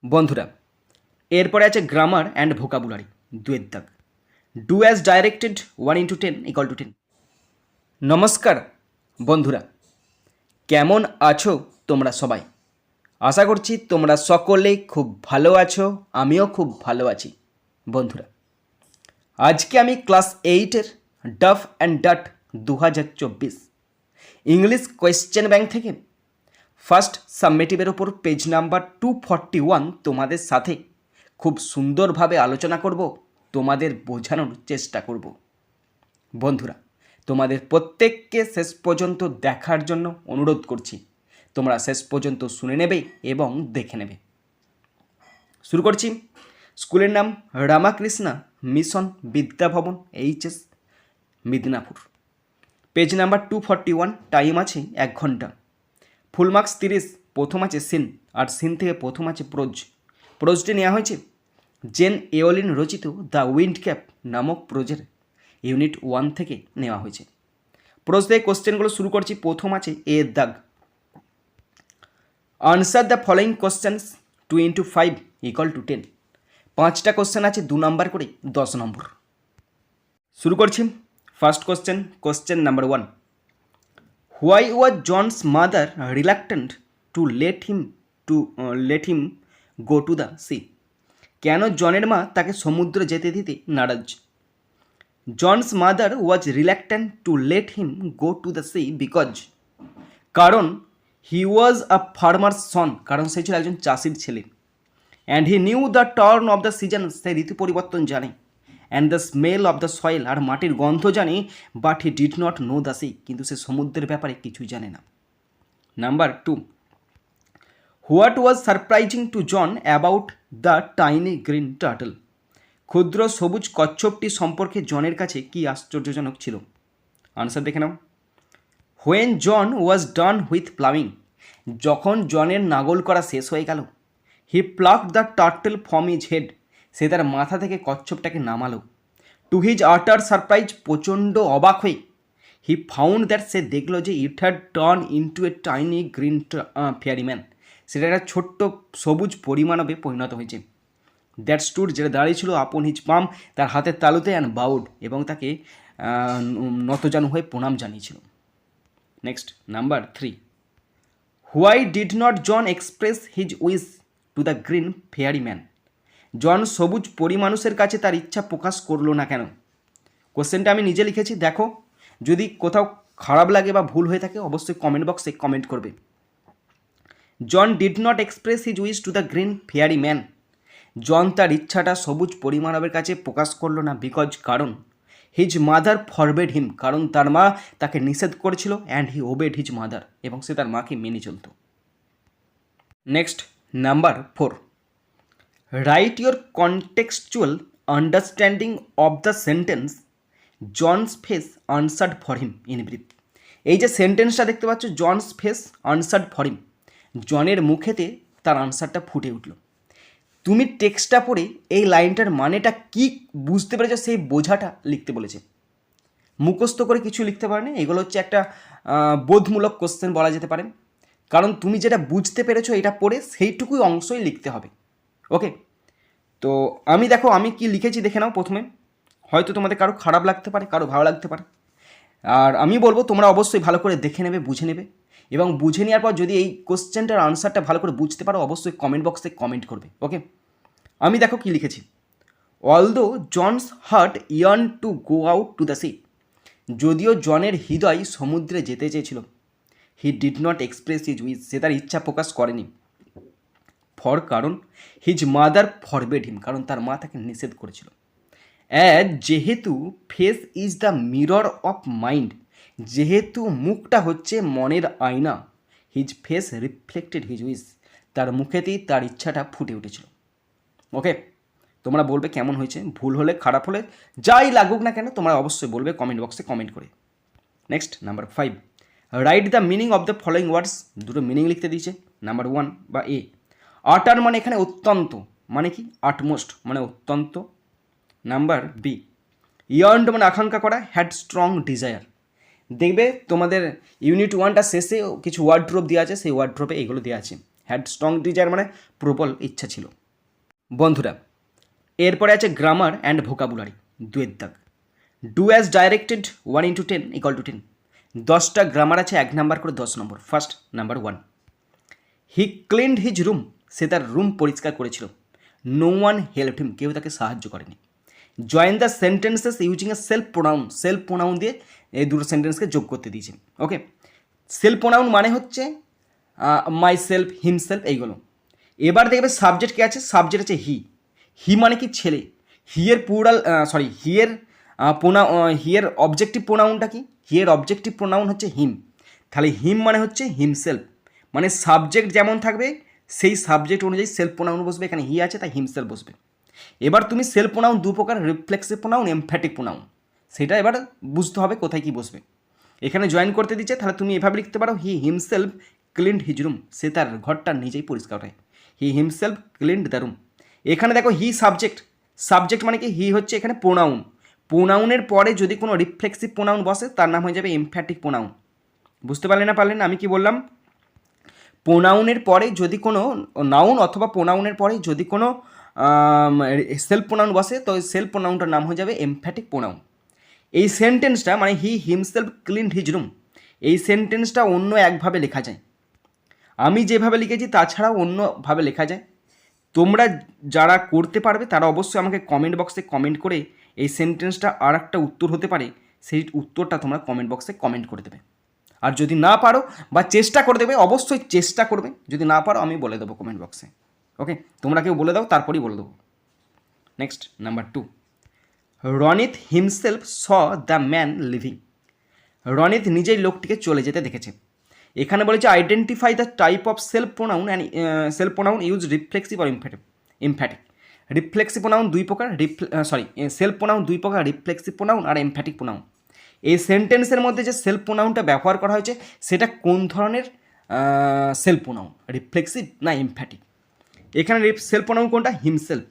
বন্ধুরা, এরপরে আছে গ্রামার অ্যান্ড ভোকাবুলারি 2 দাগ। Do as directed 1 × 10 = 10। নমস্কার বন্ধুরা, কেমন আছো তোমরা সবাই? আশা করছি তোমরা সকলেই খুব ভালো আছো, আমিও খুব ভালো আছি। বন্ধুরা, আজকে আমি ক্লাস 8-এর Duff and Dutt 2024 English question bank থেকে ফার্স্ট সাবমিটিভের ওপর পেজ নাম্বার 241 তোমাদের সাথে খুব সুন্দরভাবে আলোচনা করব, তোমাদের বোঝানোর চেষ্টা করব। বন্ধুরা, তোমাদের প্রত্যেককে শেষ পর্যন্ত দেখার জন্য অনুরোধ করছি। তোমরা শেষ পর্যন্ত শুনে নেবে এবং দেখে নেবে। শুরু করছি। স্কুলের নাম Ramakrishna mission Vidyabhavan HS, Midnapore. Page number 241, time আছে 1 ঘন্টা। ফুল মার্কস 30, প্রথম আছে সিন, আর সিন থেকে প্রথম আছে প্রোজ। প্রোজটি নেওয়া হয়েছে জেন এওলিন রচিত দ্য উইন্ড ক্যাপ নামক প্রোজের ইউনিট 1 থেকে নেওয়া হয়েছে। প্রোজ থেকে কোশ্চেনগুলো শুরু করছি। প্রথম আছে এ দাগ। Answer the following questions 2 × 5 = 10। 5টা কোশ্চেন আছে 2 নাম্বার করে, 10 নম্বর। শুরু করছি। First question number 1। Why was John's mother reluctant to let him go to the sea? কেন জনের মা তাকে সমুদ্রে যেতে দিতে নারাজ? John's mother was reluctant to let him go to the sea because, কারণ হি ওয়াজ আ ফার্মার সন, কারণ সে ছিল একজন চাষির ছেলে। And he knew the turn of the season, সে ঋতু পরিবর্তন জানে। And the smell of the soil, আর মাটির গন্ধ জানে। But he did not know the sea, কিন্তু সে সমুদ্রের ব্যাপারে কিছুই জানে না। Number 2। What was surprising to John about the tiny green turtle? ক্ষুদ্র সবুজ কচ্ছপটি সম্পর্কে জনের কাছে কি আশ্চর্যজনক ছিল? আনসার দেখে নাও। When John was done with ploughing, যখন জনের নাগল করা শেষ হয়ে গেল। He pluck the turtle from his head, সে তার মাথা থেকে কচ্ছপটাকে নামালো। টু হিজ আটার সারপ্রাইজ, প্রচণ্ড অবাক হয়ে। হি ফাউন্ড দ্যাট, সে দেখলো যে it had turn into a tiny green fairy man, সেটা একটা ছোট্ট সবুজ পরিমাণবে পরিণত হয়েছে। দ্যাট স্টুড, যেটা দাঁড়িয়েছিল আপন হিজ পাম, তার হাতের তালুতে, অ্যান্ড বাউড, এবং তাকে নতজানু হয়ে প্রণাম জানিয়েছিল। Next number 3। Why did not John express his wish to the green fairy man? John সবুজ পরিমানুষের কাছে তার ইচ্ছা প্রকাশ করলো না কেন? কোশ্চেনটা আমি নিজে লিখেছি, দেখো। যদি কোথাও খারাপ লাগে বা ভুল হয়ে থাকে অবশ্যই কমেন্ট বক্সে কমেন্ট করবে। John did not express his wish to the green fairy man, John তার ইচ্ছাটা সবুজ পরিমানবের কাছে প্রকাশ করলো না বিকজ, কারণ হিজ মাদার ফরবেড হিম, কারণ তার মা তাকে নিষেধ করেছিল। And he obeyed his mother, এবং সে তার মাকে মেনে চলত। Next number 4। Write your contextual understanding of the sentence John's face answered for him in brief. এই যে সেন্টেন্সটা দেখতে পাচ্ছ, John's face answered for him, জনের মুখেতে তার আনসারটা ফুটে উঠল। তুমি টেক্সটটা পড়ে এই লাইনটার মানেটা কি বুঝতে পেরেছো সেই বোঝাটা লিখতে বলেছে। মুখস্থ করে কিছু লিখতে পারেনি। এগুলো হচ্ছে একটা বোধমূলক কোশ্চেন বলা যেতে পারে, কারণ তুমি যেটা বুঝতে পেরেছো এটা পড়ে সেইটুকুই অংশই লিখতে হবে। ওকে, তো আমি কি লিখেছি দেখে নাও প্রথমে। হয়তো তোমাদের কারো খারাপ লাগতে পারে, কারো ভালো লাগতে পারে, আর আমি বলবো তোমরা অবশ্যই ভালো করে দেখে নেবে, বুঝে নেবে, এবং বুঝে নেওয়ার পর যদি এই কোশ্চেনটার আনসারটা ভালো করে বুঝতে পারো অবশ্যই কমেন্ট বক্সে কমেন্ট করবে। ওকে, আমি দেখো কি লিখেছি। Although John's heart yearn to go out to the sea, যদিও জনের হৃদয় সমুদ্রে যেতে চেয়েছিল। He did not express his wish, সে তার ইচ্ছা প্রকাশ করেনি। ফর, কারণ হিজ মাদার ফরবেড হিম, কারণ তার মা তাকে নিষেধ করেছিল। অ্যাজ, যেহেতু face is the mirror of mind, যেহেতু মুখটা হচ্ছে মনের আয়না। His face reflected his wish, তার মুখেতেই তার ইচ্ছাটা ফুটে উঠেছিল। ওকে, তোমরা বলবে কেমন হয়েছে, ভুল হলে খারাপ হলে যাই লাগুক না কেন তোমরা অবশ্যই বলবে কমেন্ট বক্সে কমেন্ট করে। Next number 5। Write the meaning of the following words, দুটো মিনিং লিখতে দিয়েছে। নাম্বার 1 বা এ, আটার মানে এখানে অত্যন্ত, মানে কি আটমোস্ট মানে অত্যন্ত। নাম্বার বি, ইয়ার্নড মানে আকাঙ্ক্ষা করা, হ্যাড স্ট্রং ডিজায়ার। দেখবে তোমাদের ইউনিট 1টা শেষে কিছু ওয়ার্ড্রপ দেওয়া আছে, সেই ওয়ার্ড্রপে এগুলো দেওয়া আছে। হ্যাড স্ট্রং ডিজায়ার মানে প্রবল ইচ্ছা ছিল। বন্ধুরা এরপরে আছে গ্রামার অ্যান্ড ভোকাবুলারি, 2 দাগ। Do as directed 1 × 10 = 10। 10টা গ্রামার আছে 1 নাম্বার করে 10 নম্বর। ফার্স্ট নাম্বার 1, হি ক্লিনড হিজ রুম, সে তার রুম পরিষ্কার করেছিল। নো ওয়ান হেল্প হিম, কেউ তাকে সাহায্য করেনি। Join the sentences using a self pronoun, self pronoun দিয়ে এই দুটো সেন্টেন্সকে যোগ করতে দিয়েছে। ওকে, সেলফ প্রোনাউন মানে হচ্ছে মাই সেলফ, হিমসেলফ, এইগুলো। এবার দেখবে সাবজেক্ট কে আছে, সাবজেক্ট আছে হি। হি মানে কি ছেলে। হিয়ের প্লুরাল হিয়ের অবজেক্টিভ প্রোনাউনটা কি, হিয়ের অবজেক্টিভ প্রোনাউন হচ্ছে হিম। তাহলে হিম মানে হচ্ছে হিমসেলফ, মানে সাবজেক্ট যেমন থাকবে সেই সাবজেক্ট অনুযায়ী সেলফ প্রোনাউন বসবে। এখানে হি আছে তাই হিমসেলফ বসবে। এবার তুমি সেলফ প্রোনাউন 2 প্রকার, রিফ্লেক্সিভ প্রোনাউন, এমফ্যাটিক প্রোনাউন, সেটা এবার বুঝতে হবে কোথায় কি বসবে। এখানে জয়েন করতে দিচ্ছে, তাহলে তুমি এভাবে লিখতে পারো, he himself cleaned his room, সে তার ঘরটা নিজেই পরিষ্কার করে। He himself cleaned the room. এখানে দেখো হি সাবজেক্ট, সাবজেক্ট মানে কি, হি হচ্ছে এখানে প্রোনাউন। প্রোনাউনের পরে যদি কোনো রিফ্লেক্সিভ প্রোনাউন বসে তার নাম হয়ে যাবে এমফ্যাটিক প্রোনাউন। বুঝতে পারলে না আমি কি বললাম? প্রোনাউনের পরে যদি কোনো নাউন অথবা প্রোনাউনের পরে যদি কোনো সেলফ প্রোনাউন বসে তো সেলফ প্রোনাউনটার নাম হয়ে যাবে এমফ্যাটিক প্রোনাউন। এই সেন্টেন্সটা মানে হি হিমসেলফ ক্লিনড হিজ রুম, এই সেন্টেন্সটা অন্য একভাবে লেখা যায়। আমি যেভাবে লিখেছি তাছাড়াও অন্যভাবে লেখা যায়। তোমরা যারা করতে পারবে তারা অবশ্যই আমাকে কমেন্ট বক্সে কমেন্ট করে এই সেন্টেন্সটা আর একটা উত্তর হতে পারে, সেই উত্তরটা তোমরা কমেন্ট বক্সে কমেন্ট করে দেবে। আর যদি না পারো বা চেষ্টা করে দেবে, অবশ্যই চেষ্টা করবে, যদি না পারো আমি বলে দেবো কমেন্ট বক্সে। ওকে, তোমরা কেউ বলে দাও তারপরেই বলে দেবো। Next number 2, Ronit himself saw the man living, Ronit নিজেই লোকটিকে চলে যেতে দেখেছে। এখানে বলেছে identify the type of self pronoun and self pronoun use reflexive or emphatic. Reflexive pronoun 2 প্রকার, সেলফ প্রোনাউন 2 প্রকার, রিফ্লেক্সিভ প্রোনাউন আর এমফ্যাটিক প্রোনাউন। এই সেন্টেন্সের মধ্যে যে সেলফ প্রোনাউনটা ব্যবহার করা হয়েছে সেটা কোন ধরনের সেলফ প্রোনাউন, রিফ্লেক্সিভ না এমফ্যাটিক? এখানে সেলফ প্রোনাউন কোনটা? হিমসেলফ।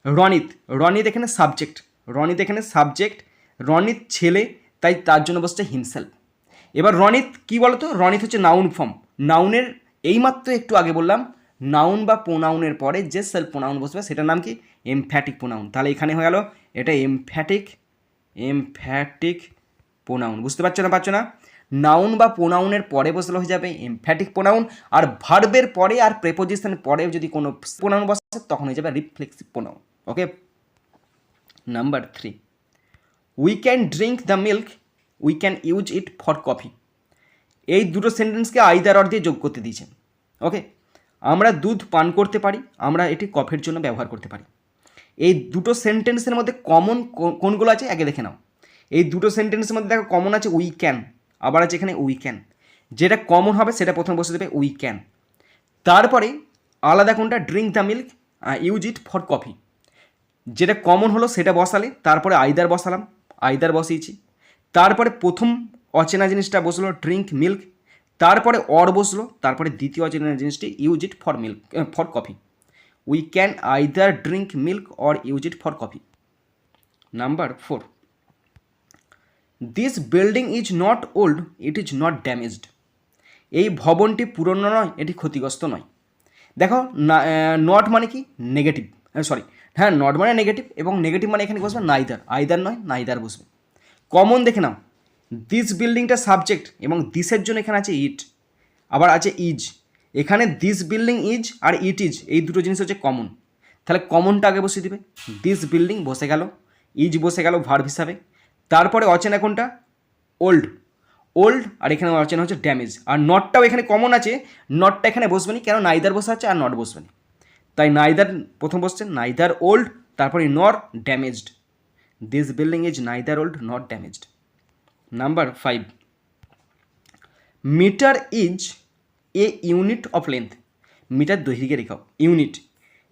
রনিত, রনিত এখানে সাবজেক্ট, রনিত এখানে সাবজেক্ট, রনিত ছেলে তাই তার জন্য বসছে হিমসেলফ। এবার রনিত কি বলতো, রনিত হচ্ছে নাউন ফর্ম। নাউনের এইমাত্র একটু আগে বললাম নাউন বা প্রোনাউনের পরে যে সেলফ প্রোনাউন বসবে সেটার নাম কি? Emphatic pronoun. তাহলে এখানে হয়ে গেল এটা এমফ্যাটিক প্রোনাউন। বুঝতে পারছো না? নাউন বা প্রোনাউনের পরে বসলে হয়ে যাবে এমফ্যাটিক প্রোনাউন, আর ভার্বের পরে আর প্রেপোজিশনের পরে যদি কোনো প্রোনাউন বসে তখন হয়ে যাবে reflexive pronoun. Okay, number 3, we can drink the milk, we can use it for coffee. এই দুটো সেন্টেন্সকে আইদার অর দিয়ে যোগ করতে দিয়েছেন। ওকে, আমরা দুধ পান করতে পারি, আমরা এটি কফির জন্য ব্যবহার করতে পারি। এই দুটো সেন্টেন্সের মধ্যে কমন কোনগুলো আছে আগে দেখে নাও। এই দুটো সেন্টেন্সের মধ্যে দেখো কমন আছে উই ক্যান, আবার আছে এখানে উই ক্যান। যেটা কমন হবে সেটা প্রথমে বসে দেবে উই ক্যান। তারপরে আলাদা কোনটা? Drink the milk, use it for coffee. যেটা কমন হলো সেটা বসালে, তারপরে আইদার বসালাম, আইদার বসিয়েছি। তারপরে প্রথম অচেনা জিনিসটা বসলো ড্রিঙ্ক মিল্ক, তারপরে অর বসলো, তারপরে দ্বিতীয় অচেনা জিনিসটি use it for milk for coffee. We can either drink milk or use it for coffee. Number 4, this building is not old, it is not damaged. এই ভবনটি পুরনো নয়, এটি ক্ষতিগ্রস্ত নয়। দেখো নট মানে কি? নেগেটিভ, নট মানে নেগেটিভ, এবং নেগেটিভ মানে এখানে বসবে নাইদার, আইদার নয় নাইদার বসবে। কমন দেখে নাও, দিস বিল্ডিংটা সাবজেক্ট এবং দিসের জন্য এখানে আছে ইট, আবার আছে ইজ। এখানে দিস বিল্ডিং ইজ আর ইট ইজ এই দুটো জিনিস হচ্ছে কমন। তাহলে কমনটা আগে বসিয়ে দিবে, দিস বিল্ডিং বসে গেল, ইজ বসে গেল ভার্ব হিসাবে। তারপরে অচেনা কোনটা? ওল্ড, আর এখানে অচেনা হচ্ছে ড্যামেজ। আর নটটাও এখানে কমন আছে, নটটা এখানে বসবে না, কেন নাইদার বসে আছে আর নট বসবে না, তাই নাইদার প্রথম বসছে, নাইদার ওল্ড, তারপরে nor damaged. This building is neither old not damaged. Number 5, metre is a unit of length. Metre দৈর্ঘ্যে রেখাও, ইউনিট।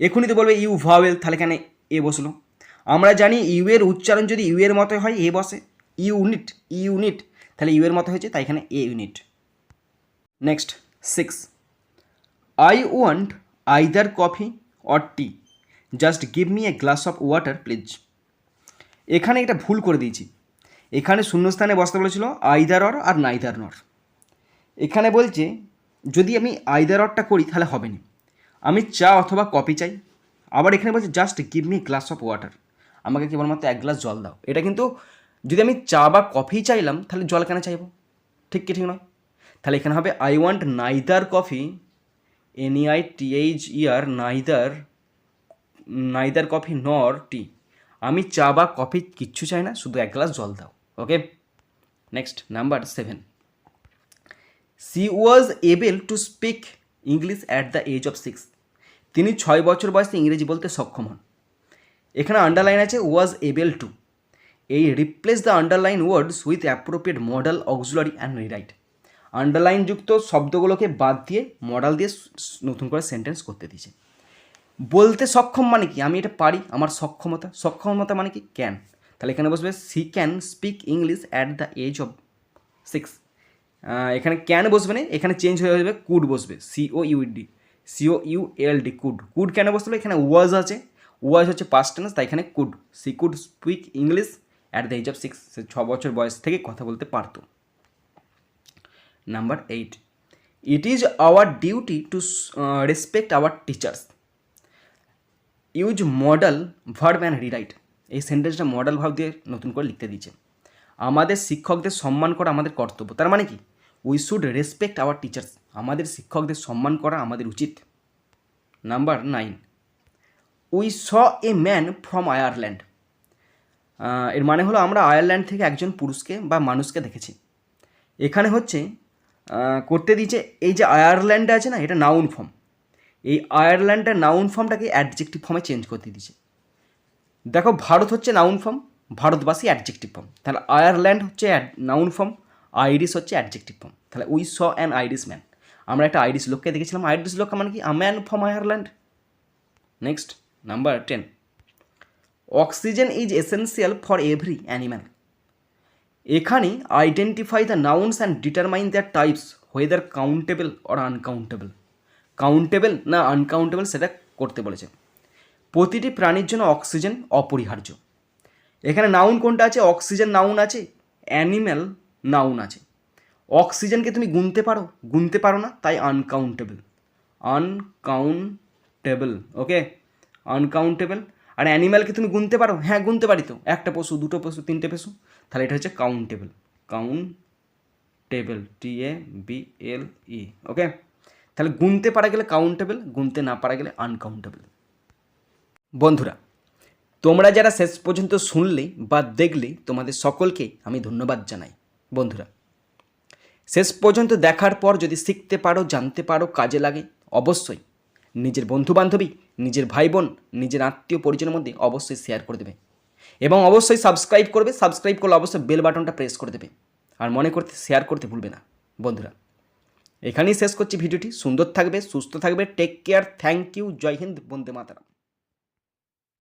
এখনই তো বলবে ইউ ভাওয়েল, তাহলে এখানে এ বসলো। আমরা জানি ইউ এর উচ্চারণ যদি ইউ এর মতো হয় এ বসে, ইউনিট, তাহলে ইউ এর মতো হয়েছে তাই এখানে a unit. Next 6, I want either coffee or tea, just give me a glass of water please. এখানে এটা ভুল করে দিয়েছি, এখানে শূন্যস্থানে বসতে বলেছিল আইদার অর আর নাইদার নর। এখানে বলছে যদি আমি আইদার অরটা করি তাহলে হবে না। আমি চা অথবা কফি চাই, আবার এখানে বলছে just give me glass of water, আমাকে কেবলমাত্র এক গ্লাস জল দাও। এটা কিন্তু যদি আমি চা বা কফি চাইলাম তাহলে জল কেন চাইবো? ঠিক কি ঠিক নয়? তাহলে এখানে হবে I want neither coffee, NEITHER, neither coffee নর টি। আমি চা বা কফি কিচ্ছু চাই না, শুধু এক গ্লাস জল দাও। Okay, next number 7, she was able to speak English at the age of 6। তিনি 6 বছর বয়সে ইংরেজি বলতে সক্ষম হন। এখানে আন্ডারলাইন আছে ওয়াজ এবল টু, এই replace the underline words with appropriate modal auxiliary and rewrite. আন্ডারলাইনযুক্ত শব্দগুলোকে বাদ দিয়ে মডাল দিয়ে নতুন করে সেন্টেন্স করতে দিয়েছে। বলতে সক্ষম মানে কি? আমি এটা পারি, আমার সক্ষমতা। সক্ষমতা মানে কি? ক্যান। তাহলে এখানে বসবে she can speak English at the age of 6। এখানে ক্যান বসবে না, এখানে চেঞ্জ হয়ে যাবে, কুড বসবে, COULD, কুড। কুড কেন বসবে? এখানে ওয়াজ আছে, ওয়াজ হচ্ছে পাস্ট টেন্স, তাই এখানে could. She could speak English at the age of 6, সে 6 বছর বয়স থেকে কথা বলতে পারতো। Number 8, it is our duty to respect our teachers, use modal verb and rewrite. এই সেন্টেন্সটা মডেল ভার্ব দিয়ে নতুন করে লিখতে দিয়েছে। আমাদের শিক্ষকদের সম্মান করা আমাদের কর্তব্য, তার মানে কি? We should respect our teachers, আমাদের শিক্ষকদের সম্মান করা আমাদের উচিত। Number 9, we saw a man from Ireland. এর মানে হলো আমরা আয়ারল্যান্ড থেকে একজন পুরুষকে বা মানুষকে দেখেছি। এখানে হচ্ছে করতে দিয়েছে, এই যে আয়ারল্যান্ড আছে না, এটা নাউন ফর্ম। এই আয়ারল্যান্ডের নাউন ফর্মটাকে অ্যাডজেক্টিভ ফর্মে চেঞ্জ করতে দিয়েছে। দেখো, ভারত হচ্ছে নাউন ফর্ম, ভারতবাসী অ্যাডজেক্টিভ ফর্ম, তাহলে আয়ারল্যান্ড হচ্ছে নাউন ফর্ম, আইরিশ হচ্ছে অ্যাডজেক্টিভ ফর্ম। তাহলে we saw an Irish man, আমরা একটা আইরিশ লোককে দেখেছিলাম। আইরিশ লোক মানে কি? A man from Ireland. Next number 10, oxygen is essential for every animal. এখানে identify the nouns and determine their types whether countable or uncountable. Countable না uncountable সেটা করতে বলেছে। প্রতিটি প্রাণীর জন্য অক্সিজেন অপরিহার্য। এখানে নাউন কোনটা আছে? অক্সিজেন নাউন আছে, অ্যানিম্যাল নাউন আছে। অক্সিজেনকে তুমি গুনতে পারো না, তাই আনকাউন্টেবল। ওকে, আনকাউন্টেবল। আর অ্যানিম্যালকে তুমি গুনতে পারো? হ্যাঁ, গুনতে পারি তো, একটা পশু, দুটো পশু, তিনটে পশু, তাহলে এটা হচ্ছে কাউন্টেবল। TABLE। ওকে, তাহলে গুনতে পারা গেলে কাউন্টেবল, গুনতে না পারা গেলে আনকাউন্টেবল। বন্ধুরা, তোমরা যারা শেষ পর্যন্ত শুনলে বা দেখলে, তোমাদের সকলকে আমি ধন্যবাদ জানাই। বন্ধুরা, শেষ পর্যন্ত দেখার পর যদি শিখতে পারো, জানতে পারো, কাজে লাগে, অবশ্যই নিজের বন্ধুবান্ধবী, নিজের ভাই বোন, নিজের আত্মীয় পরিজনের মধ্যে অবশ্যই শেয়ার করে দেবে এবং অবশ্যই সাবস্ক্রাইব করবে। সাবস্ক্রাইব করলে অবশ্যই বেল বাটনটা প্রেস করে দেবে, আর মনে করতে শেয়ার করতে ভুলবে না। বন্ধুরা, এখানেই শেষ করছি ভিডিওটি। সুন্দর থাকবে, সুস্থ থাকবে, টেক কেয়ার, থ্যাংক ইউ, জয় হিন্দ, বন্দে মাতরম।